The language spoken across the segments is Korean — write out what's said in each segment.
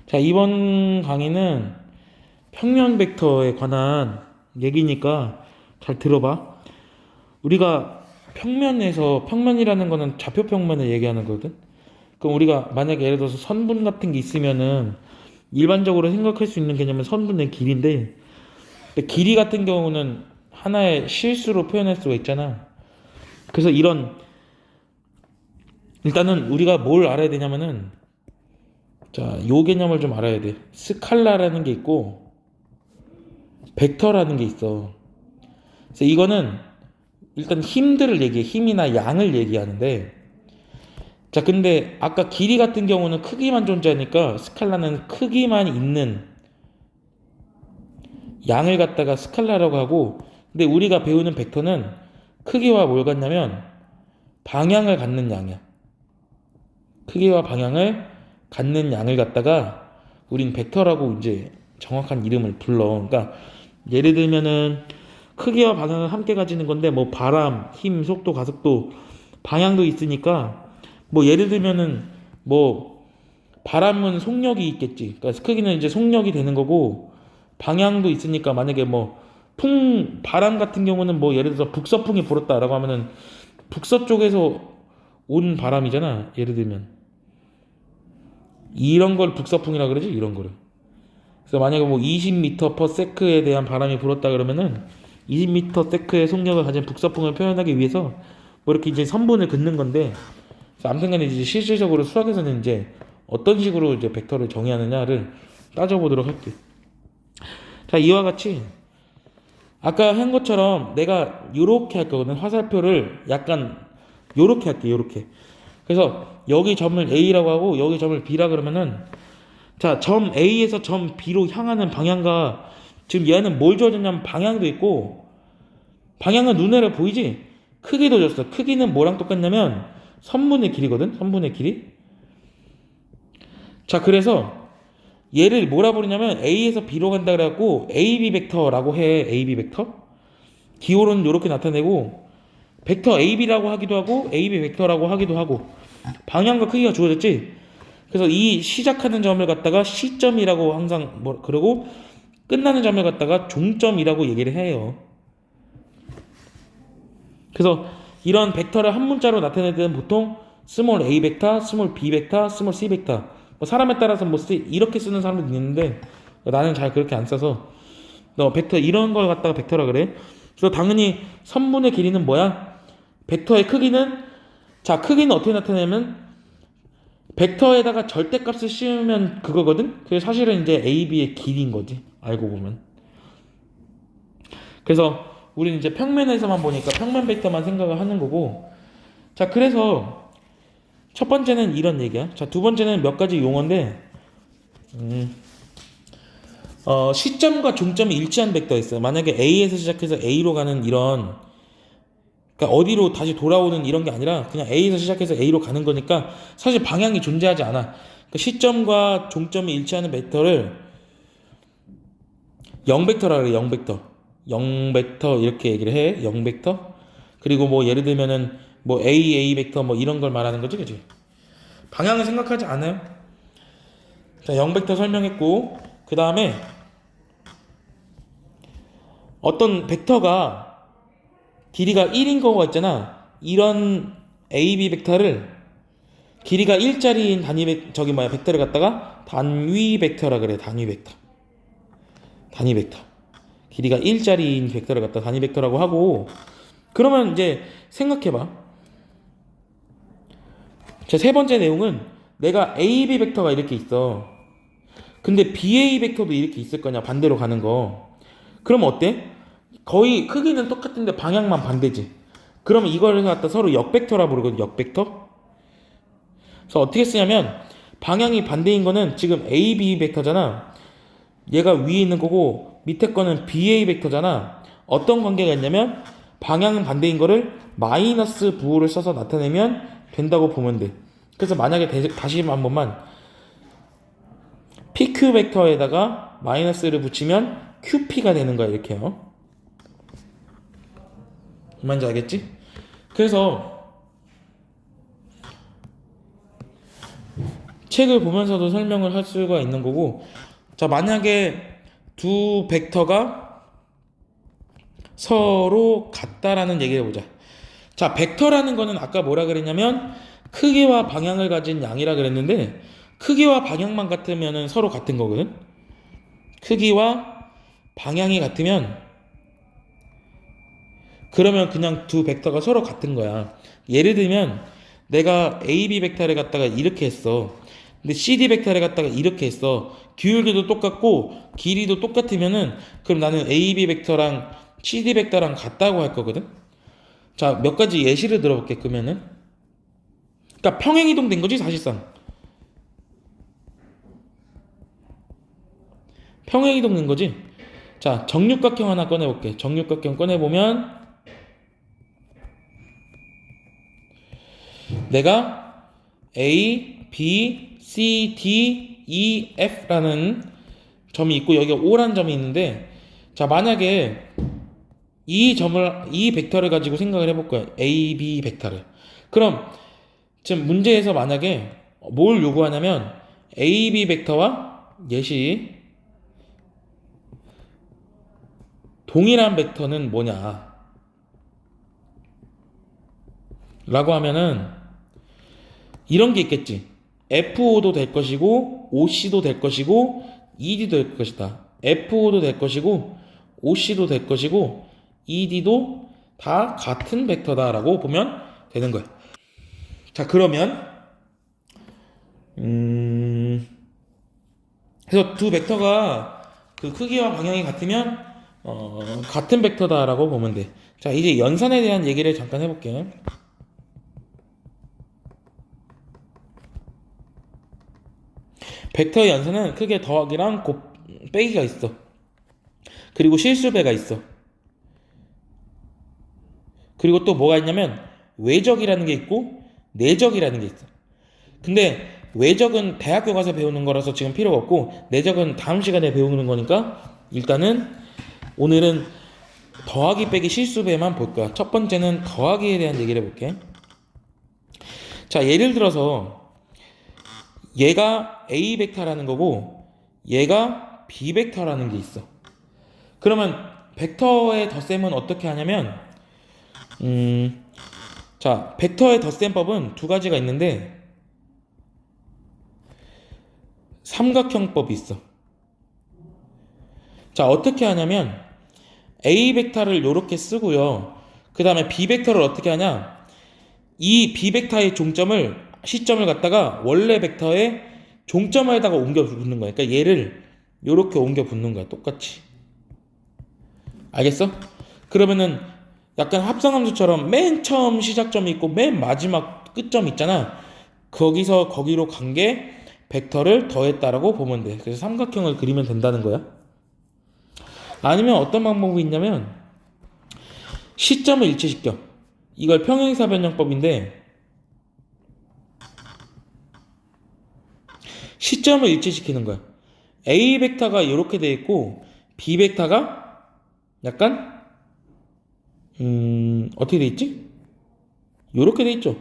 자, 이번 강의는 평면 벡터에 관한 얘기니까 잘 들어봐. 우리가 평면이라는 거는 좌표 평면을 얘기하는 거거든. 그럼 우리가 만약에 예를 들어서 선분 같은 게 있으면은 일반적으로 생각할 수 있는 개념은 선분의 길이인데, 근데 길이 같은 경우는 하나의 실수로 표현할 수가 있잖아. 그래서 일단은 우리가 뭘 알아야 되냐면은, 자, 요 개념을 좀 알아야 돼. 스칼라라는 게 있고 벡터라는 게 있어. 그래서 이거는 일단 힘들을 얘기해. 힘이나 양을 얘기하는데, 자, 근데 아까 길이 같은 경우는 크기만 존재하니까 스칼라는 크기만 있는 양을 갖다가 스칼라라고 하고, 근데 우리가 배우는 벡터는 크기와 뭘 같냐면 방향을 갖는 양이야. 크기와 방향을 갖는 양을 갖다가 우린 벡터라고 이제 정확한 이름을 불러. 그러니까 예를 들면은 크기와 방향을 함께 가지는 건데, 뭐 바람, 힘, 속도, 가속도, 방향도 있으니까, 뭐 예를 들면은 뭐 바람은 속력이 있겠지. 그러니까 크기는 이제 속력이 되는 거고, 방향도 있으니까 만약에 뭐 바람 같은 경우는 뭐 예를 들어서 북서풍이 불었다라고 하면은 북서쪽에서 온 바람이잖아. 예를 들면 이런 걸 북서풍이라 그러지, 이런 거를. 그래서 만약에 뭐 20m/s에 대한 바람이 불었다 그러면은 20m/s의 속력을 가진 북서풍을 표현하기 위해서 뭐 이렇게 이제 선분을 긋는 건데, 그래서 아무튼간에 이제 실질적으로 수학에서는 이제 어떤 식으로 이제 벡터를 정의하느냐를 따져보도록 할게. 자, 이와 같이 아까 한 것처럼 내가 요렇게 할 거거든. 화살표를 약간 요렇게 할게, 요렇게. 그래서 여기 점을 A라고 하고 여기 점을 B라 그러면은, 자, 점 A에서 점 B로 향하는 방향과, 지금 얘는 뭘 줘줬냐면 방향도 있고, 방향은 눈에로 보이지? 크기도 줬어. 크기는 뭐랑 똑같냐면 선분의 길이거든. 선분의 길이. 자, 그래서 얘를 뭐라 부르냐면 A에서 B로 간다 그래갖고 AB 벡터라고 해. AB 벡터. 기호로는 이렇게 나타내고, 벡터 AB라고 하기도 하고 AB 벡터라고 하기도 하고, 방향과 크기가 주어졌지. 그래서 이 시작하는 점을 갖다가 시점이라고 항상 뭐 그러고, 끝나는 점을 갖다가 종점이라고 얘기를 해요. 그래서 이런 벡터를 한 문자로 나타낼 때는 보통 스몰 a 벡터, 스몰 b 벡터, 스몰 c 벡터, 뭐 사람에 따라서 뭐 이렇게 쓰는 사람도 있는데 나는 잘 그렇게 안 써서 너 벡터 이런 걸 갖다가 벡터라 그래. 그래서 당연히 선분의 길이는 뭐야? 벡터의 크기는, 자, 크기는 어떻게 나타내면 벡터에다가 절대값을 씌우면 그거거든. 그게 사실은 이제 a, b의 길이인 거지, 알고 보면. 그래서 우리는 이제 평면에서만 보니까 평면 벡터만 생각을 하는 거고. 자, 그래서 첫 번째는 이런 얘기야. 자, 두 번째는 몇 가지 용어인데, 시점과 종점이 일치한 벡터 있어요. 만약에 A에서 시작해서 A로 가는 이런, 그러니까 어디로 다시 돌아오는 이런 게 아니라 그냥 A에서 시작해서 A로 가는 거니까 사실 방향이 존재하지 않아. 그러니까 시점과 종점이 일치하는 벡터를 0벡터라 그래. 0벡터. 0벡터 이렇게 얘기를 해. 0벡터. 그리고 뭐 예를 들면은 뭐 A 벡터 뭐 이런 걸 말하는 거지, 그지? 방향을 생각하지 않아요. 자, 0벡터 설명했고, 그 다음에 어떤 벡터가 길이가 1인 경우가 있잖아. 이런 AB 벡터를 길이가 1짜리인 벡터를 갖다가 단위 벡터라 그래. 단위 벡터. 단위 벡터. 길이가 1짜리인 벡터를 갖다 단위 벡터라고 하고, 그러면 이제 생각해봐. 자, 세 번째 내용은 내가 AB 벡터가 이렇게 있어. 근데 BA 벡터도 이렇게 있을 거냐, 반대로 가는 거. 그러면 어때? 거의 크기는 똑같은데 방향만 반대지. 그러면 이걸 갖다 서로 역벡터라 부르거든, 역벡터. 그래서 어떻게 쓰냐면 방향이 반대인 거는 지금 AB 벡터잖아. 얘가 위에 있는 거고 밑에 거는 BA 벡터잖아. 어떤 관계가 있냐면 방향은 반대인 거를 마이너스 부호를 써서 나타내면 된다고 보면 돼. 그래서 만약에 다시 한 번만 PQ 벡터에다가 마이너스를 붙이면 QP가 되는 거야, 이렇게요. 뭔지 알겠지? 그래서 책을 보면서도 설명을 할 수가 있는 거고. 자, 만약에 두 벡터가 서로 같다라는 얘기를 해보자. 자, 벡터라는 거는 아까 뭐라 그랬냐면 크기와 방향을 가진 양이라 그랬는데, 크기와 방향만 같으면 서로 같은 거거든. 크기와 방향이 같으면 그러면 그냥 두 벡터가 서로 같은 거야. 예를 들면 내가 AB 벡터를 갖다가 이렇게 했어. 근데 CD 벡터를 갖다가 이렇게 했어. 기울기도 똑같고 길이도 똑같으면은 그럼 나는 AB 벡터랑 CD 벡터랑 같다고 할 거거든. 자, 몇 가지 예시를 들어볼게. 그러면은 그러니까 평행이동 된 거지 사실상. 평행이동 된 거지. 자, 정육각형 하나 꺼내볼게. 정육각형 꺼내보면 내가 A, B, C, D, E, F라는 점이 있고 여기 O라는 점이 있는데, 자, 만약에 이 벡터를 가지고 생각을 해볼 거야. A, B 벡터를. 그럼 지금 문제에서 만약에 뭘 요구하냐면 A, B 벡터와 예시 동일한 벡터는 뭐냐 라고 하면은 이런 게 있겠지. FO도 될 것이고 OC도 될 것이고 ED도 될 것이다. FO도 될 것이고 OC도 될 것이고 ED도 다 같은 벡터다라고 보면 되는 거야. 자, 그러면 그래서 두 벡터가 그 크기와 방향이 같으면 같은 벡터다라고 보면 돼. 자, 이제 연산에 대한 얘기를 잠깐 해볼게. 벡터의 연산은 크게 더하기랑 빼기가 있어. 그리고 실수배가 있어. 그리고 또 뭐가 있냐면 외적이라는 게 있고 내적이라는 게 있어. 근데 외적은 대학교 가서 배우는 거라서 지금 필요가 없고, 내적은 다음 시간에 배우는 거니까 일단은 오늘은 더하기 빼기 실수배만 볼 거야. 첫 번째는 더하기에 대한 얘기를 해볼게. 자, 예를 들어서 얘가 A 벡터라는 거고 얘가 B 벡터라는 게 있어. 그러면 벡터의 덧셈은 어떻게 하냐면 자, 벡터의 덧셈법은 두 가지가 있는데 삼각형법이 있어. 자, 어떻게 하냐면 A 벡터를 이렇게 쓰고요. 그 다음에 B 벡터를 어떻게 하냐, 이 B 벡터의 종점을 시점을 갖다가 원래 벡터의 종점에다가 옮겨 붙는 거야. 그러니까 얘를 이렇게 옮겨 붙는 거야. 똑같이. 알겠어? 그러면은 약간 합성함수처럼 맨 처음 시작점이 있고 맨 마지막 끝점 있잖아. 거기서 거기로 간 게 벡터를 더했다라고 보면 돼. 그래서 삼각형을 그리면 된다는 거야. 아니면 어떤 방법이 있냐면 시점을 일치시켜. 이걸 평행사 변형법인데, 시점을 일치시키는 거야. A 벡터가 이렇게 돼 있고 B 벡터가 약간 어떻게 돼 있지? 이렇게 돼 있죠.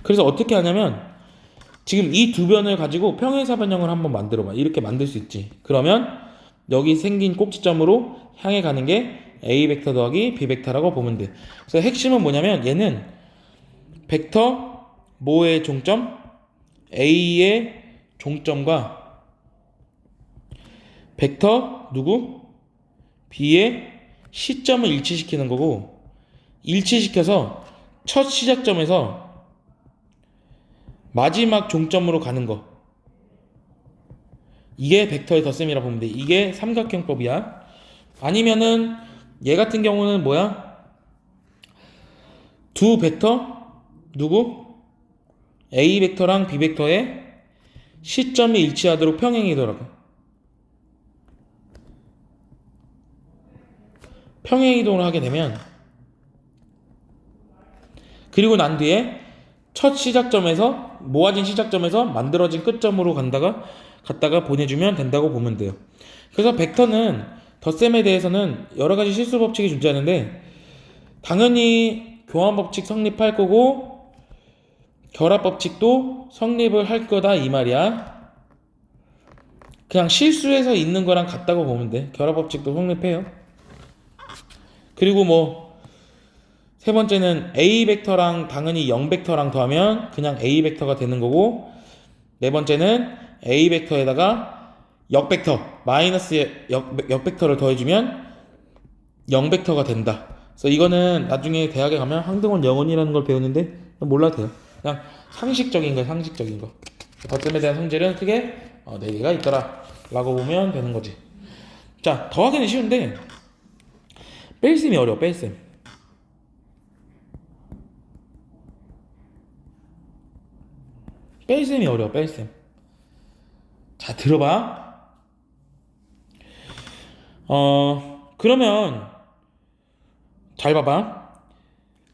그래서 어떻게 하냐면 지금 이 두 변을 가지고 평행사 변형을 한번 만들어봐. 이렇게 만들 수 있지. 그러면 여기 생긴 꼭지점으로 향해 가는 게 A 벡터 더하기 B 벡터라고 보면 돼. 그래서 핵심은 뭐냐면 얘는 벡터 뭐의 종점? A의 종점과 벡터 누구? B의 시점을 일치시키는 거고, 일치시켜서 첫 시작점에서 마지막 종점으로 가는 거, 이게 벡터의 덧셈이라 보면 돼. 이게 삼각형법이야. 아니면은 얘 같은 경우는 뭐야? 두 벡터 누구? A 벡터랑 B 벡터의 시점이 일치하도록 평행이더라고. 평행이동을 하게 되면, 그리고 난 뒤에 첫 시작점에서 모아진 시작점에서 만들어진 끝점으로 갔다가 보내주면 된다고 보면 돼요. 그래서 벡터는 덧셈에 대해서는 여러 가지 실수 법칙이 존재하는데 당연히 교환 법칙 성립할 거고, 결합법칙도 성립을 할 거다 이 말이야. 그냥 실수해서 있는 거랑 같다고 보면 돼. 결합법칙도 성립해요. 그리고 뭐 세 번째는 A 벡터랑 당연히 0 벡터랑 더하면 그냥 A 벡터가 되는 거고, 네 번째는 A 벡터에다가 역 벡터 마이너스 역 벡터를 더해주면 0 벡터가 된다. 그래서 이거는 나중에 대학에 가면 항등원 영원이라는 걸 배우는데 몰라도 돼요. 그냥 상식적인 거예요. 상식적인 거. 덧셈에 대한 성질은 크게 4개가 있더라 라고 보면 되는 거지. 자, 더하기는 쉬운데 뺄셈이 어려워. 뺄셈이 어려워. 뺄셈. 자, 들어봐. 그러면 잘 봐봐.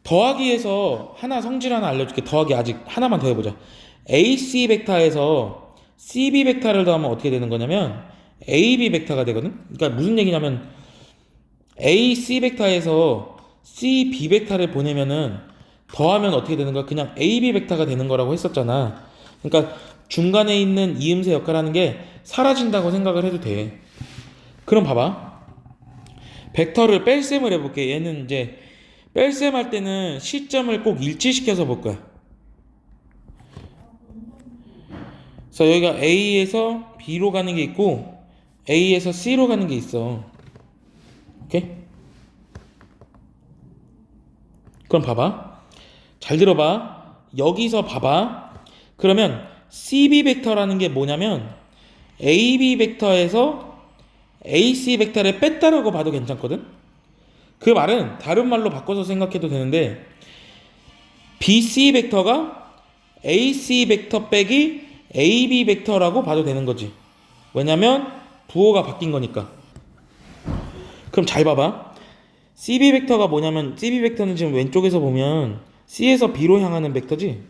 더하기에서 성질 하나 알려줄게. 더하기 아직 하나만 더 해보자. AC 벡터에서 CB 벡터를 더하면 어떻게 되는 거냐면 AB 벡터가 되거든. 그러니까 무슨 얘기냐면 AC 벡터에서 CB 벡터를 보내면은 더하면 어떻게 되는 거야? 그냥 AB 벡터가 되는 거라고 했었잖아. 그러니까 중간에 있는 이음새 역할하는 게 사라진다고 생각을 해도 돼. 그럼 봐봐. 벡터를 뺄셈을 해볼게. 얘는 이제 뺄셈 할 때는 시점을 꼭 일치시켜서 볼 거야. 그래서 여기가 A에서 B로 가는 게 있고 A에서 C로 가는 게 있어. 오케이? 그럼 봐봐. 잘 들어봐. 여기서 봐봐. 그러면 CB 벡터라는 게 뭐냐면 AB 벡터에서 AC 벡터를 뺐다라고 봐도 괜찮거든. 그 말은 다른 말로 바꿔서 생각해도 되는데 BC 벡터가 AC 벡터 빼기 AB 벡터라고 봐도 되는 거지. 왜냐면 부호가 바뀐 거니까. 그럼 잘 봐봐. CB 벡터가 뭐냐면 CB 벡터는 지금 왼쪽에서 보면 C에서 B로 향하는 벡터지.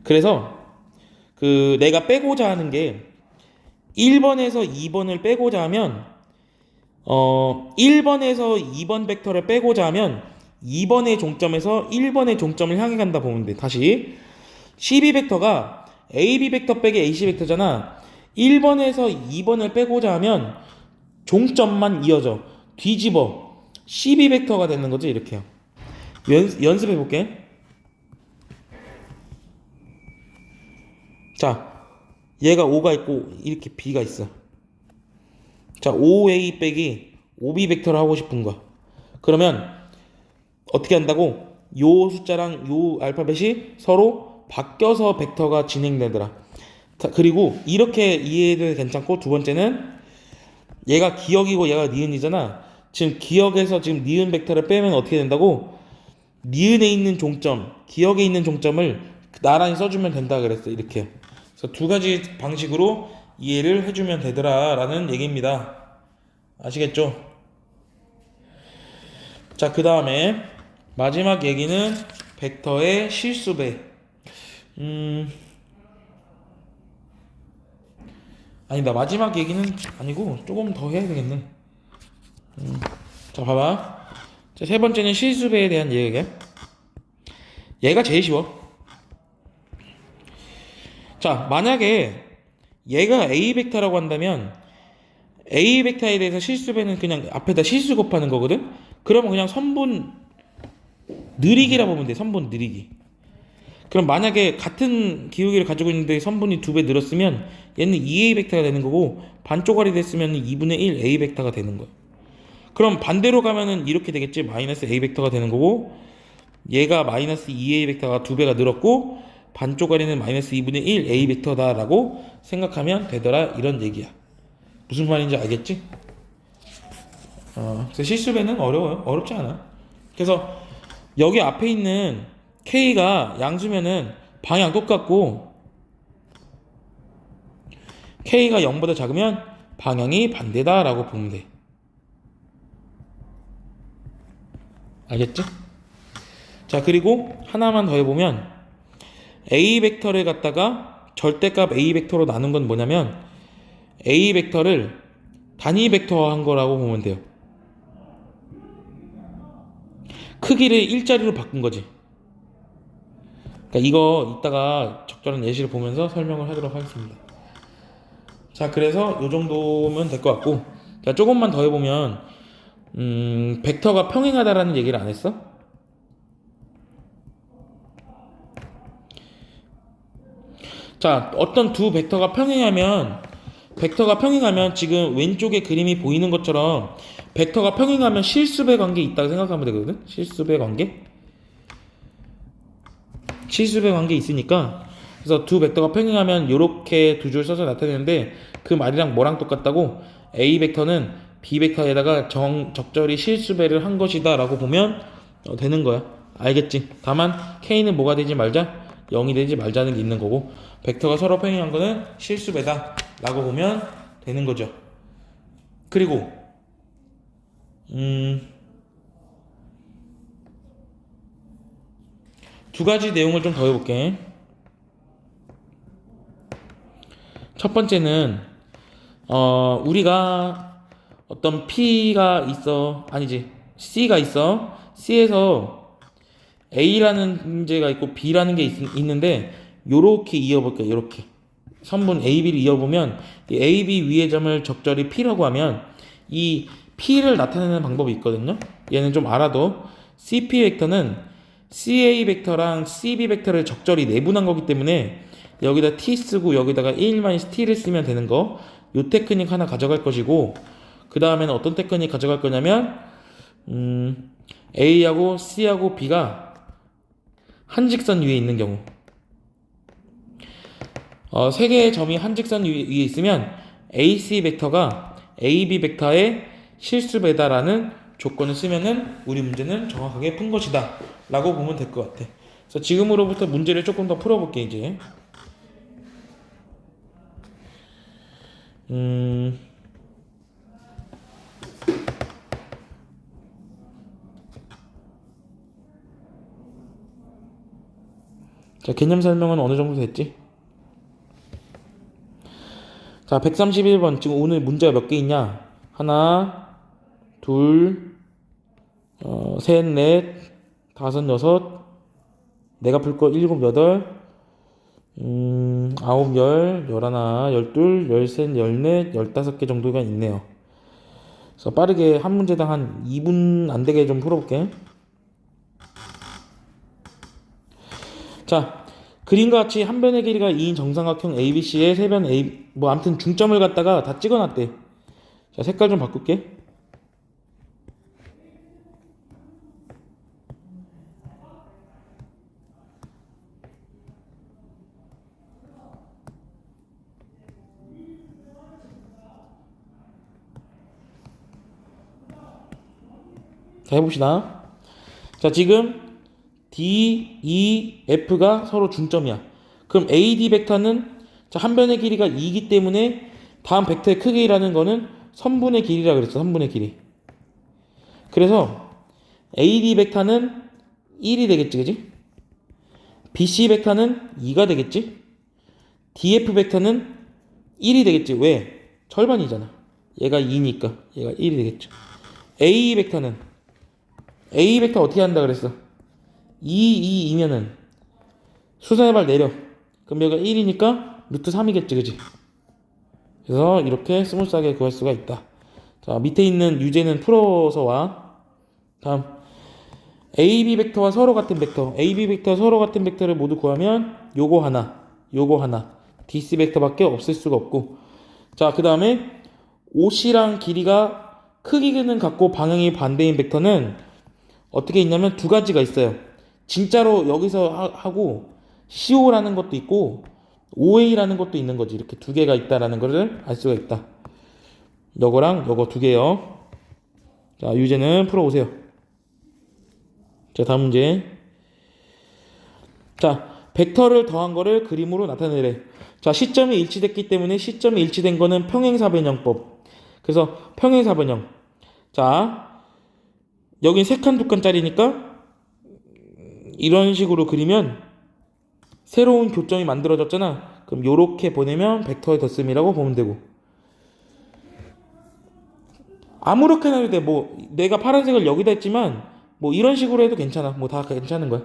그래서 내가 빼고자 하는 게 1번에서 2번을 빼고자 하면 1번에서 2번 벡터를 빼고자 하면 2번의 종점에서 1번의 종점을 향해 간다 보면 돼. 다시 CB 벡터가 AB 벡터 빼기 AC 벡터잖아. 1번에서 2번을 빼고자 하면 종점만 이어져 뒤집어 CB 벡터가 되는 거지. 이렇게요. 연습해 볼게. 자, 얘가 O가 있고 이렇게 B가 있어. 자, OA 빼기 OB 벡터를 하고 싶은 거야. 그러면 어떻게 한다고? 요 숫자랑 요 알파벳이 서로 바뀌어서 벡터가 진행되더라. 자, 그리고 이렇게 이해해도 괜찮고, 두 번째는 얘가 기억이고 얘가 니은이잖아. 지금 기억에서 지금 니은 벡터를 빼면 어떻게 된다고? 니은에 있는 종점, 기억에 있는 종점을 나란히 써주면 된다 그랬어. 이렇게. 그래서 두 가지 방식으로 이해를 해주면 되더라 라는 얘기입니다. 아시겠죠? 자, 그 다음에 마지막 얘기는 벡터의 실수배. 아니다, 마지막 얘기는 아니고 조금 더 해야 되겠네. 자, 봐봐. 자, 세 번째는 실수배에 대한 얘기야. 얘가 제일 쉬워. 자, 만약에 얘가 A 벡터라고 한다면 A 벡터에 대해서 실수배는 그냥 앞에다 실수 곱하는 거거든. 그러면 그냥 선분 느리기라 보면 돼. 선분 느리기. 그럼 만약에 같은 기울기를 가지고 있는데 선분이 2배 늘었으면 얘는 2A 벡터가 되는 거고, 반쪽알이 됐으면 2분의 1 A 벡터가 되는 거야. 그럼 반대로 가면은 이렇게 되겠지. 마이너스 A 벡터가 되는 거고, 얘가 마이너스 2A 벡터가 2배가 늘었고 반쪽알이는 마이너스 2분의 1 A 벡터다 라고 생각하면 되더라, 이런 얘기야. 무슨 말인지 알겠지? 그래서 실수배는 어려워요. 어렵지 않아. 그래서 여기 앞에 있는 K가 양수면은 방향 똑같고, K가 0보다 작으면 방향이 반대다 라고 보면 돼. 알겠지? 자, 그리고 하나만 더 해보면 A 벡터를 갖다가 절대값 A 벡터로 나눈 건 뭐냐면 A 벡터를 단위 벡터화한 거라고 보면 돼요. 크기를 일자리로 바꾼 거지. 그러니까 이거 이따가 적절한 예시를 보면서 설명을 하도록 하겠습니다. 자, 그래서 요 정도면 될 것 같고, 자, 조금만 더 해보면, 벡터가 평행하다라는 얘기를 안 했어? 자, 어떤 두 벡터가 평행하면 지금 왼쪽에 그림이 보이는 것처럼 벡터가 평행하면 실수배 관계 있다고 생각하면 되거든? 실수배 관계? 실수배 관계 있으니까 그래서 두 벡터가 평행하면 이렇게 두 줄 써서 나타내는데 그 말이랑 뭐랑 똑같다고 A 벡터는 B 벡터에다가 적절히 실수배를 한 것이다 라고 보면 되는 거야. 알겠지? 다만 K는 뭐가 되지 말자? 0이 되지 말자는 게 있는 거고 벡터가 서로 평행한 거는 실수배다 라고 보면 되는 거죠. 그리고 두 가지 내용을 좀 더 해볼게. 첫 번째는 우리가 어떤 P가 있어, 아니지, C가 있어. C에서 A라는 문제가 있고 B라는 게 있는데 요렇게 이어볼게요. 요렇게 선분 AB를 이어보면 이 AB 위의 점을 적절히 P라고 하면 이 P를 나타내는 방법이 있거든요. 얘는 좀 알아도 CP 벡터는 CA 벡터랑 CB 벡터를 적절히 내분한 거기 때문에 여기다 T 쓰고 여기다가 1-T를 쓰면 되는 거. 요 테크닉 하나 가져갈 것이고 그 다음에는 어떤 테크닉 가져갈 거냐면 A하고 C하고 B가 한 직선 위에 있는 경우 세 개의 점이 한 직선 위에 있으면 AC 벡터가 AB 벡터의 실수배다라는 조건을 쓰면은 우리 문제는 정확하게 푼 것이다 라고 보면 될 것 같아. 그래서 지금으로부터 문제를 조금 더 풀어볼게 이제. 자, 개념 설명은 어느 정도 됐지? 자, 131번. 지금 오늘 문제가 몇 개 있냐? 하나, 둘, 셋, 넷, 다섯, 여섯, 내가 풀 거 일곱, 여덟, 아홉, 열, 열하나, 열둘, 열셋, 열넷, 열다섯 개 정도가 있네요. 그래서 빠르게 한 문제당 한 2분 안 되게 좀 풀어볼게. 자, 그림과 같이 한 변의 길이가 2인 정삼각형 ABC의 세 변 A, 뭐 아무튼 중점을 갖다가 다 찍어놨대. 자, 색깔 좀 바꿀게. 자, 해봅시다. 자, 지금 D, E, F가 서로 중점이야. 그럼 AD 벡터는 자, 한 변의 길이가 2이기 때문에 다음 벡터의 크기라는 거는 선분의 길이라 그랬어. 선분의 길이. 그래서 AD 벡터는 1이 되겠지, 그지? BC 벡터는 2가 되겠지? DF 벡터는 1이 되겠지. 왜? 절반이잖아. 얘가 2니까 얘가 1이 되겠죠. A 벡터 어떻게 한다 그랬어? 2이면은 수선의 발 내려. 그럼 여기가 1이니까 루트 3이겠지, 그지? 그래서 이렇게 스무스하게 구할 수가 있다. 자, 밑에 있는 유제는 풀어서 와. 다음 AB 벡터와 서로 같은 벡터, AB 벡터와 서로 같은 벡터를 모두 구하면 요거 하나 DC 벡터밖에 없을 수가 없고. 자, 그 다음에 OC랑 길이가 크기는 같고 방향이 반대인 벡터는 어떻게 있냐면 두 가지가 있어요. 진짜로 여기서 하고 CO라는 것도 있고 OA라는 것도 있는 거지. 이렇게 두 개가 있다라는 것을 알 수가 있다. 요거랑 요거 두 개요. 자, 유제는 풀어오세요. 자, 다음 문제. 자, 벡터를 더한 거를 그림으로 나타내래. 자, 시점이 일치됐기 때문에 시점이 일치된 거는 평행사변형법. 그래서 평행사변형. 자, 여긴 세 칸 두 칸짜리니까 이런 식으로 그리면 새로운 교점이 만들어졌잖아. 그럼 요렇게 보내면 벡터의 덧셈이라고 보면 되고. 아무렇게나 해도 돼. 뭐 내가 파란색을 여기다 했지만 뭐 이런 식으로 해도 괜찮아. 뭐 다 괜찮은 거야.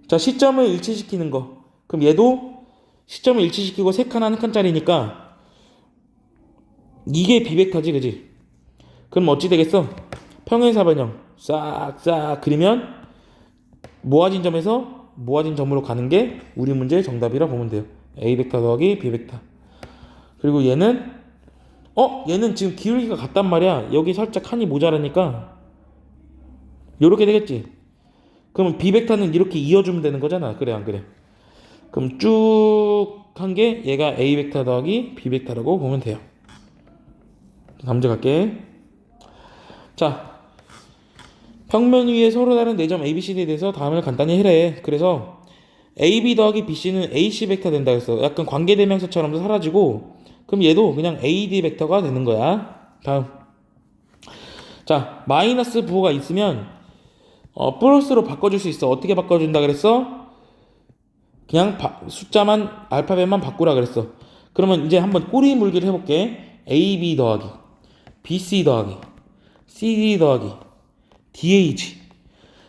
자, 시점을 일치시키는 거. 그럼 얘도 시점을 일치시키고 세 칸 한 칸짜리니까 이게 비벡터지, 그지? 그럼 어찌 되겠어? 평행사변형 싹싹 그리면 모아진 점에서 모아진 점으로 가는 게 우리 문제의 정답이라 보면 돼요. A 벡터 더하기 B 벡터. 그리고 얘는 얘는 지금 기울기가 같단 말이야. 여기 살짝 칸이 모자라니까 요렇게 되겠지. 그러면 B 벡터는 이렇게 이어주면 되는 거잖아. 그래 안 그래? 그럼 쭉 한 게 얘가 A 벡터 더하기 B 벡터라고 보면 돼요. 다음 문제 갈게. 자, 평면 위에 서로 다른 4점 ABCD에 대해서 다음을 간단히 해래. 그래서 AB 더하기 BC는 AC 벡터 된다 그랬어. 약간 관계대명사처럼 사라지고 그럼 얘도 그냥 AD 벡터가 되는 거야. 다음. 자, 마이너스 부호가 있으면 플러스로 바꿔줄 수 있어. 어떻게 바꿔준다 그랬어? 그냥 숫자만 알파벳만 바꾸라 그랬어. 그러면 이제 한번 꼬리 물기를 해볼게. AB 더하기 BC 더하기 CD 더하기 DH.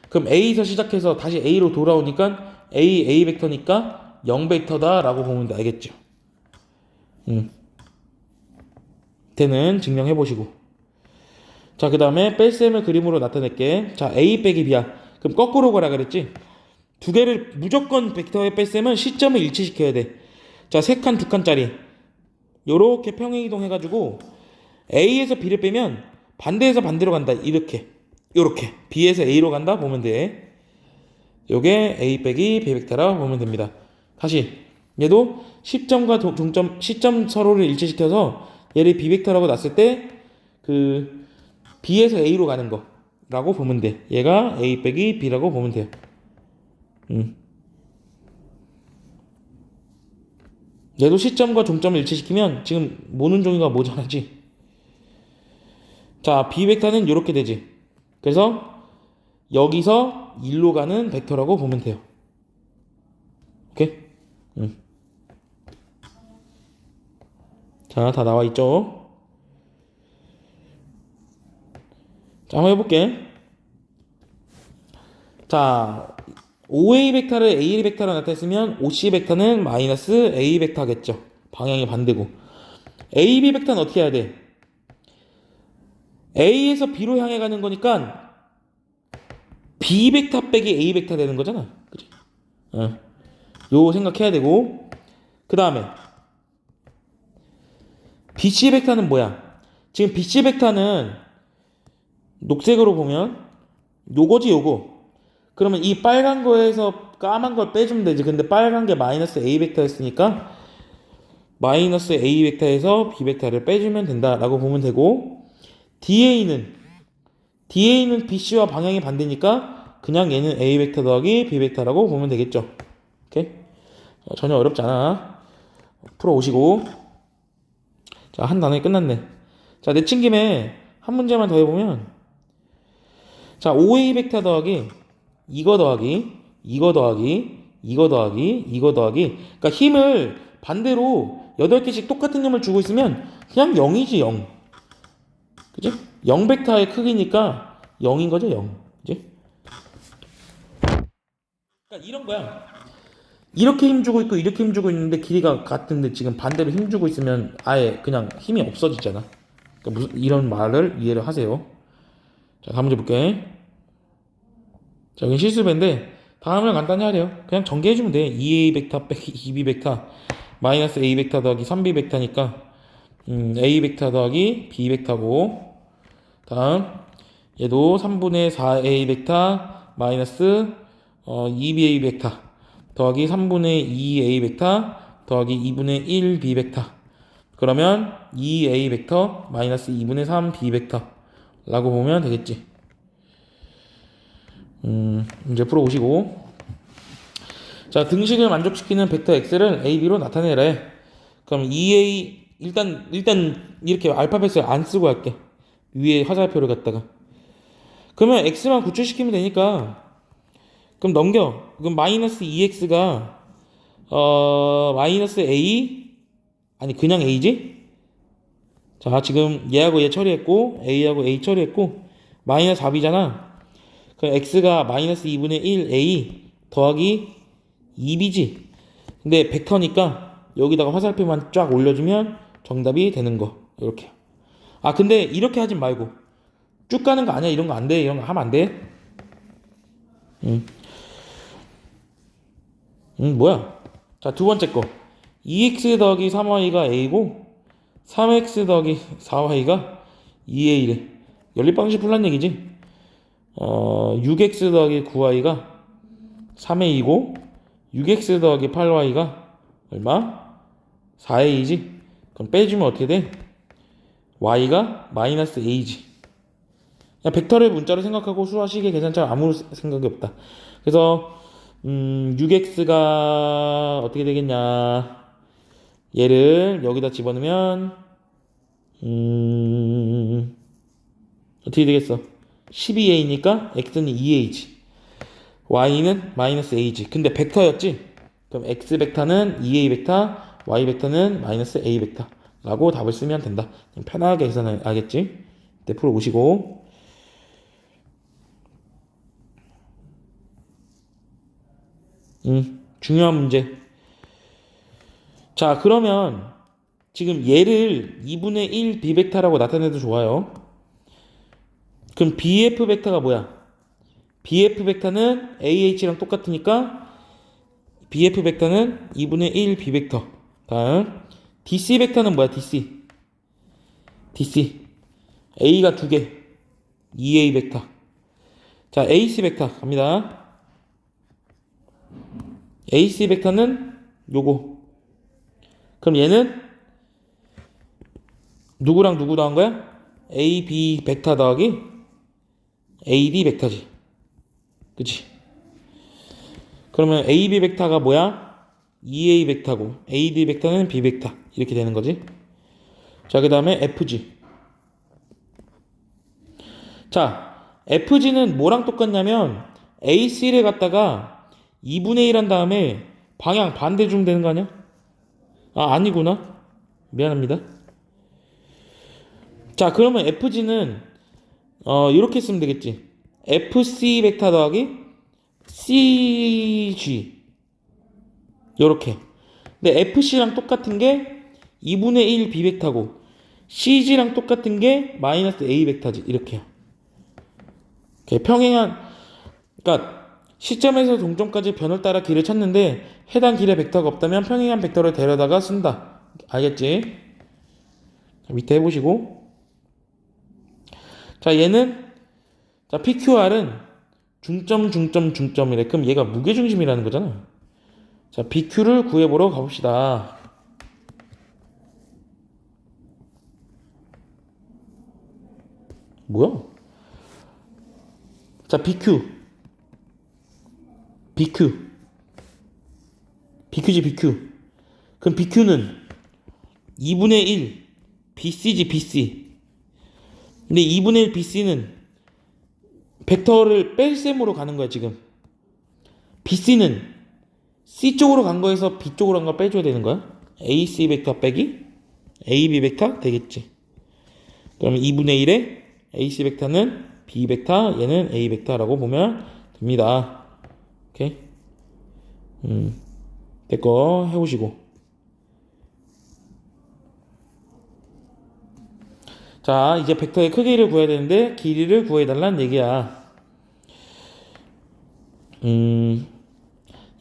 그럼 A에서 시작해서 다시 A로 돌아오니까 A 벡터니까 0 벡터다 라고 보면 돼. 알겠죠? 되는 증명해 보시고. 자, 그 다음에 뺄셈을 그림으로 나타낼게. 자, A 빼기 B야. 그럼 거꾸로 가라 그랬지? 두 개를 무조건 벡터의 뺄셈은 시점을 일치시켜야 돼. 자, 세 칸, 두 칸짜리 요렇게 평행이동 해가지고 A에서 B를 빼면 반대에서 반대로 간다. 이렇게 요렇게 B에서 A로 간다 보면 돼. 요게 A 빼기 B 벡터라고 보면 됩니다. 다시 얘도 시점과 동점 시점 서로를 일치시켜서 얘를 B 벡터라고 놨을 때 그 B에서 A로 가는 거라고 보면 돼. 얘가 A 빼기 B라고 보면 돼요. 얘도 시점과 종점을 일치시키면 지금 모는 종이가 모자라지. 자, B 벡터는 이렇게 되지. 그래서 여기서 1로 가는 벡터라고 보면 돼요. 오케이? 자, 다 나와 있죠? 자, 한번 해볼게. 자, OA 벡터를 A 벡터로 나타냈으면 OC 벡터는 마이너스 A 벡터겠죠. 방향이 반대고. AB 벡터는 어떻게 해야 돼? A에서 B로 향해 가는 거니까 B 벡터 빼기 A 벡터 되는 거잖아. 그치? 요 생각해야 되고. 그 다음에 BC 벡터는 뭐야? 지금 BC 벡터는 녹색으로 보면 요거지 요거. 그러면 이 빨간 거에서 까만 걸 빼주면 되지. 근데 빨간 게 마이너스 A 벡터였으니까 마이너스 A 벡터에서 B 벡터를 빼주면 된다라고 보면 되고, DA는 BC와 방향이 반대니까 그냥 얘는 A 벡터 더하기 B 벡터라고 보면 되겠죠. 오케이? 전혀 어렵지 않아. 풀어오시고. 자, 한 단어에 끝났네. 자, 내친 김에 한 문제만 더 해보면, 자, OA 벡터 더하기 이거 더하기 이거 더하기 이거 더하기 이거 더하기, 그러니까 힘을 반대로 8개씩 똑같은 힘을 주고 있으면 그냥 0이지 0. 그지? 0 벡터의 크기니까 0인 거죠. 0. 그지? 그러니까 이런 거야. 이렇게 힘주고 있고 이렇게 힘주고 있는데 길이가 같은데 지금 반대로 힘주고 있으면 아예 그냥 힘이 없어지잖아. 그러니까 무슨 이런 말을 이해를 하세요. 자, 다음 문제 볼게. 자, 여기 실수배인데 다음을 간단히 하래요. 그냥 전개해주면 돼. 2A 벡터 빼기 2B 벡터 마이너스 A 벡터 더하기 3B 벡터니까 A 벡터 더하기 B 벡터고, 다음 얘도 3분의 4A 벡터 마이너스 2BA 벡터 더하기 3분의 2A 벡터 더하기 2분의 1B 벡터. 그러면 2A 벡터 마이너스 2분의 3B 벡터 라고 보면 되겠지. 이제 풀어오시고. 자, 등식을 만족시키는 벡터 x를 a, b로 나타내래. 그럼 2a 일단 이렇게 알파벳을 안 쓰고 할게. 위에 화살표를 갖다가. 그러면 x만 구출시키면 되니까 그럼 넘겨. 그럼 마이너스 2x가 마이너스 a 아니 그냥 a지? 자, 지금 얘하고 얘 처리했고 a하고 a 처리했고 마이너스 4b잖아. 그럼 x가 마이너스 2분의 1a 더하기 2b지. 근데 벡터니까 여기다가 화살표만 쫙 올려주면 정답이 되는 거. 이렇게. 아 근데 이렇게 하진 말고 쭉 가는 거 아니야. 이런 거 안 돼. 이런 거 하면 안 돼. 뭐야? 자, 두 번째 거. 2x 더하기 3y가 a고 3x 더하기 4y가 2a래. 연립방식 풀란 얘기지. 6x 더하기 9y가 3a이고 6x 더하기 8y가 얼마? 4a이지. 그럼 빼주면 어떻게 돼? y가 마이너스 a지. 그냥 벡터를 문자로 생각하고 수화식의 계산처럼 아무 생각이 없다. 그래서 6x가 어떻게 되겠냐? 얘를 여기다 집어넣으면 어떻게 되겠어? 12a니까 x는 2a지. y는 마이너스 a지. 근데 벡터였지? 그럼 x 벡터는 2a 벡터, y 벡터는 마이너스 a 벡터 라고 답을 쓰면 된다. 편하게 계산하겠지? 이때 풀어보시고 중요한 문제. 자, 그러면 지금 얘를 2분의 1 b벡터라고 나타내도 좋아요. 그럼 bf 벡터가 뭐야? bf 벡터는 ah랑 똑같으니까 bf 벡터는 2분의 1 b벡터. 다음 dc 벡터는 뭐야? dc a가 2개 2a 벡터. 자, ac 벡터 갑니다. AC 벡터는 요거. 그럼 얘는 누구랑 누구 더한 거야? AB 벡터 더하기 AD 벡터지. 그치? 그러면 AB 벡터가 뭐야? EA 벡터고 AD 벡터는 B 벡터. 이렇게 되는 거지. 자, 그 다음에 FG. 자, FG는 뭐랑 똑같냐면 AC를 갖다가 2분의 1 한 다음에 방향 반대 주면 되는 거 아니야? 아, 아니구나. 미안합니다. 자, 그러면 FG는 이렇게 쓰면 되겠지. FC 벡터 더하기 CG. 요렇게. 근데 FC랑 똑같은 게 2분의 1 B 벡터고 CG랑 똑같은 게 마이너스 A 벡터지. 이렇게요. 평행한, 그러니까 시점에서 동점까지 변을 따라 길을 찾는데 해당 길에 벡터가 없다면 평행한 벡터를 데려다가 쓴다. 알겠지? 자, 밑에 해보시고. 자, 얘는 자 PQR은 중점이래. 그럼 얘가 무게중심이라는 거잖아. 자, BQ를 구해보러 가봅시다. 뭐야? 자, BQ지. 그럼 BQ는 2분의 1 BC. 근데 2분의 1 BC는 벡터를 뺄 셈으로 가는 거야, 지금. BC는 C 쪽으로 간 거에서 B 쪽으로 간 걸 빼줘야 되는 거야. AC 벡터 빼기 AB 벡터 되겠지. 그러면 2분의 1에 AC 벡터는 B 벡터, 얘는 A 벡터라고 보면 됩니다. 오케이. 됐고, 해보시고. 자, 이제 벡터의 크기를 구해야 되는데 길이를 구해달라는 얘기야.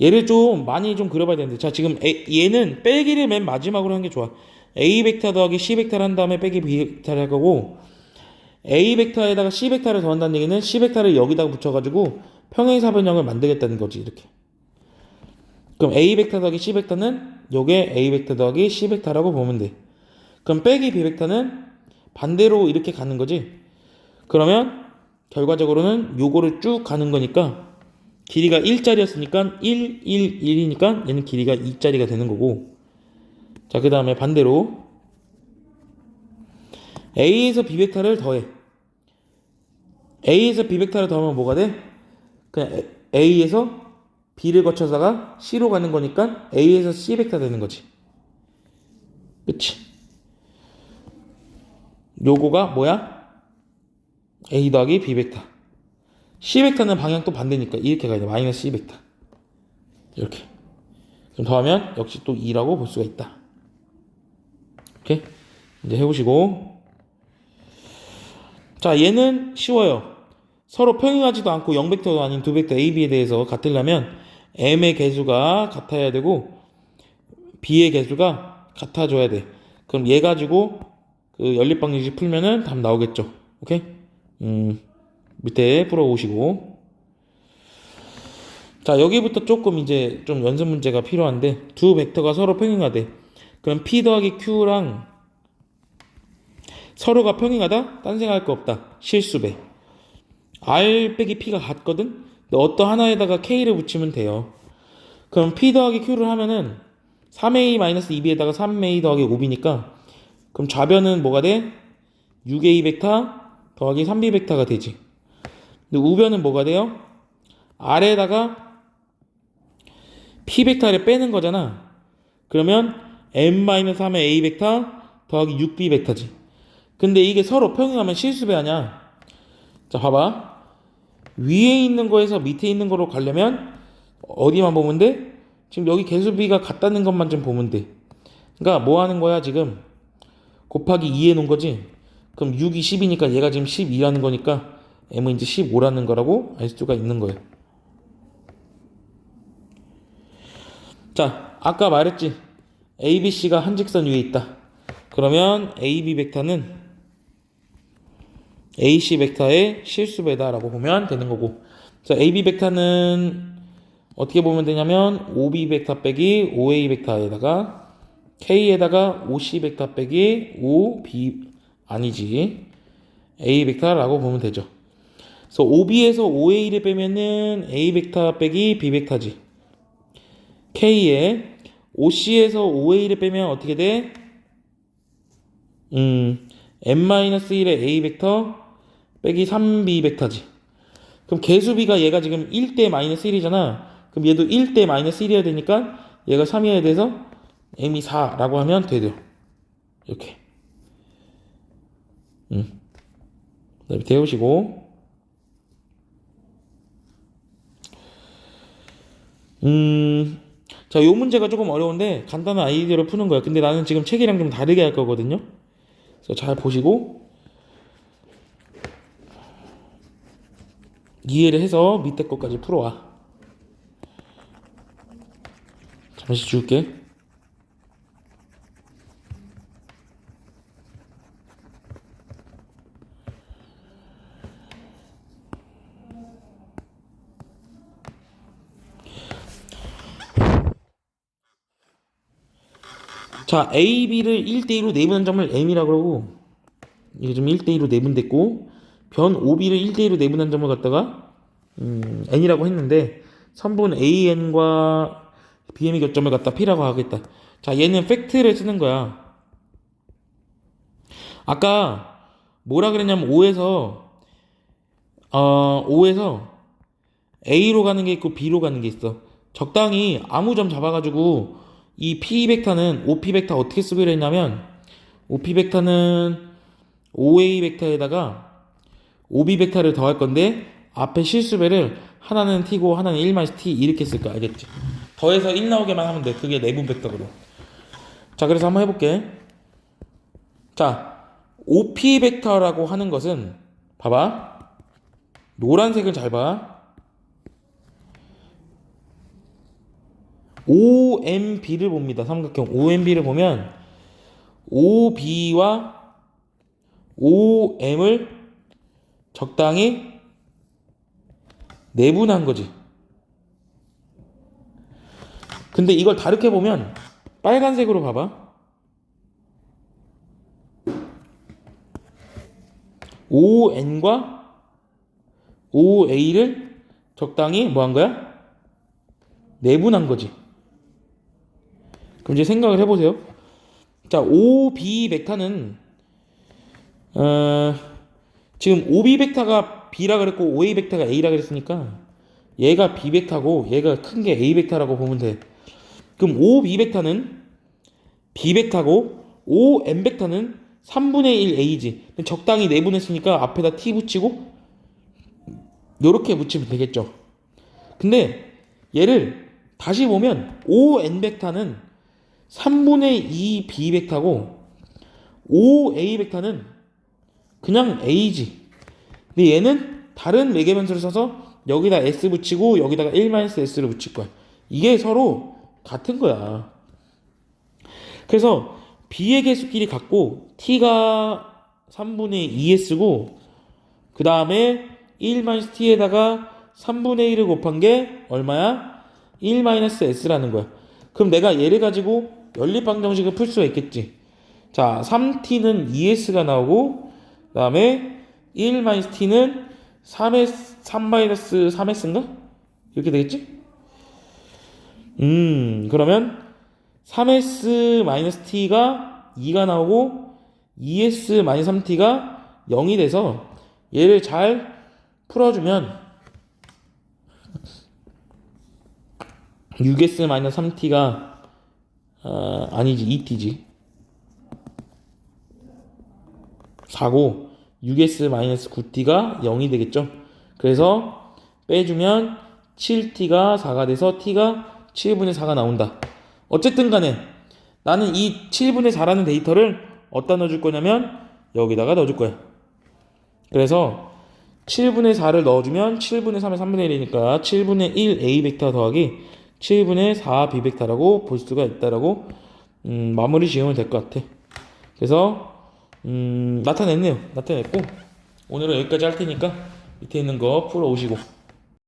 얘를 좀 많이 좀 그려봐야 되는데, 자, 지금 얘는 빼기를 맨 마지막으로 하는 게 좋아. A 벡터 더하기 C 벡터를 한 다음에 빼기 B 벡터를 할 거고, A 벡터에다가 C 벡터를 더한다는 얘기는 C 벡터를 여기다가 붙여가지고 평행사변형을 만들겠다는 거지. 이렇게. 그럼 A 벡터 더하기 C 벡터는 요게 A 벡터 더하기 C 벡터라고 보면 돼. 그럼 빼기 B 벡터는 반대로 이렇게 가는 거지. 그러면 결과적으로는 요거를 쭉 가는 거니까 길이가 1짜리였으니까 1이니까 얘는 길이가 2짜리가 되는 거고. 자, 그 다음에 반대로 A에서 B 벡터를 더해. A에서 B 벡터를 더하면 뭐가 돼? 그냥 A에서 B를 거쳐다가 C로 가는 거니까 A에서 C 벡터 되는 거지. 그치? 요거가 뭐야? A 더하기 B 벡터. C 벡터는 방향 또 반대니까 이렇게 가야 돼. 마이너스 C 벡터. 이렇게. 그럼 더하면 역시 또 2라고 볼 수가 있다. 오케이? 이제 해보시고. 자, 얘는 쉬워요. 서로 평행하지도 않고 0벡터도 아닌 2벡터 A, B에 대해서 같으려면 M의 개수가 같아야 되고 B의 개수가 같아줘야 돼. 그럼 얘 가지고 그 연립방정식 풀면은 답 나오겠죠. 오케이? 밑에 풀어오시고. 자, 여기부터 조금 이제 좀 연습 문제가 필요한데 두 벡터가 서로 평행하대. 그럼 P 더하기 Q랑 서로가 평행하다? 딴 생각할 거 없다. 실수배. R 빼기 P가 같거든? 근데 어떤 하나에다가 K를 붙이면 돼요. 그럼 P 더하기 Q를 하면은 3A-2B에다가 3A 더하기 5B니까 그럼 좌변은 뭐가 돼? 6A 벡터 더하기 3B 벡터가 되지. 근데 우변은 뭐가 돼요? R에다가 P 벡터를 빼는 거잖아. 그러면 M-3의 A 벡터 더하기 6B 벡터지. 근데 이게 서로 평행하면 실수배 아냐? 자, 봐봐. 위에 있는 거에서 밑에 있는 거로 가려면 어디만 보면 돼? 지금 여기 개수비가 같다는 것만 좀 보면 돼. 그러니까 뭐 하는 거야 지금? 곱하기 2 해 놓은 거지. 그럼 6이 10이니까 얘가 지금 12라는 거니까 M은 이제 15라는 거라고 알 수가 있는 거예요. 자, 아까 말했지. ABC가 한 직선 위에 있다. 그러면 AB 벡터는 AC 벡터의 실수배다라고 보면 되는 거고. 그래서 AB 벡터는 어떻게 보면 되냐면 OB 벡터 빼기 OA 벡터에다가 K에다가 OC 벡터 빼기 OB 아니지 A 벡터라고 보면 되죠. 그래서 OB에서 OA를 빼면은 A 벡터 빼기 B 벡터지. K에 OC에서 OA를 빼면 어떻게 돼? n-1의 A 벡터 빼기 3B 벡터지. 그럼 개수비가 얘가 지금 1대 마이너스 1이잖아. 그럼 얘도 1대 마이너스 1이어야 되니까 얘가 3이어야 돼서 M이 4라고 하면 되죠. 이렇게. 밑에 해오시고. 자, 요 문제가 조금 어려운데 간단한 아이디어를 푸는 거야. 근데 나는 지금 책이랑 좀 다르게 할 거거든요. 그래서 잘 보시고 이해를 해서 밑에 것까지 풀어와. 잠시 줄게. 자, A, B를 1대2로 내분한 점을 M이라고 그러고 이게 좀 1대2로 내분됐고 변 OB를 1대2로 내분한 점을 갖다가 N이라고 했는데 선분 AN과 BM의 교점을 갖다 P라고 하겠다. 자, 얘는 팩트를 쓰는 거야. 아까 뭐라 그랬냐면 O에서 A로 가는 게 있고 B로 가는 게 있어. 적당히 아무 점 잡아가지고 이 P 벡터는 OP 벡터 어떻게 쓰기로 했냐면 OP 벡터는 OA 벡터에다가 OB 벡터를 더할 건데 앞에 실수배를 하나는 T고 하나는 1-T 이렇게 쓸 거 알겠지? 더해서 1 나오게만 하면 돼. 그게 내분 벡터거든. 자, 그래서 한번 해볼게. 자, OP 벡터라고 하는 것은 봐봐. 노란색을 잘 봐. OMB를 봅니다. 삼각형 OMB를 보면 OB와 OM을 적당히 내분한 거지. 근데 이걸 다르게 보면 빨간색으로 봐봐. ON과 OA를 적당히 뭐 한 거야? 내분한 거지. 그럼 이제 생각을 해보세요. 자, OB 벡터는 지금 OB 벡터가 B라 그랬고 OA 벡터가 A라 그랬으니까 얘가 B 벡터고 얘가 큰 게 A 벡터라고 보면 돼. 그럼 OB 벡터는 B 벡터고 OM 벡터는 3분의 1 A지. 적당히 내분했으니까 앞에다 T 붙이고 요렇게 붙이면 되겠죠. 근데 얘를 다시 보면 5n 벡터는 3분의 2 b 벡터고 5a 벡터는 그냥 a지. 근데 얘는 다른 매개 변수를 써서 여기다 s 붙이고 여기다가 1-s를 붙일 거야. 이게 서로 같은 거야. 그래서 b의 개수끼리 같고 t가 3분의 2s고 그 다음에 1-t에다가 3분의 1을 곱한 게 얼마야? 1-s라는 거야. 그럼 내가 얘를 가지고 연립방정식을 풀 수가 있겠지. 자, 3t는 2s가 나오고 그 다음에 1-t는 3-3-3s인가? 이렇게 되겠지? 그러면 3s-t가 2가 나오고 2s-3t가 0이 돼서 얘를 잘 풀어주면 6s-3t가 아니지 2t지 4고 6s-9t가 0이 되겠죠. 그래서 빼주면 7t가 4가 돼서 t가 7분의 4가 나온다. 어쨌든 간에 나는 이 7분의 4라는 데이터를 어디다 넣어줄 거냐면 여기다가 넣어줄 거야. 그래서 7분의 4를 넣어주면 7분의 3의 3분의 1이니까 7분의 1 a 벡터 더하기 7분의 4 b 벡터라고 볼 수가 있다라고 마무리 지으면 될 것 같아. 그래서 나타냈네요. 나타냈고 오늘은 여기까지 할 테니까 밑에 있는 거 풀어 오시고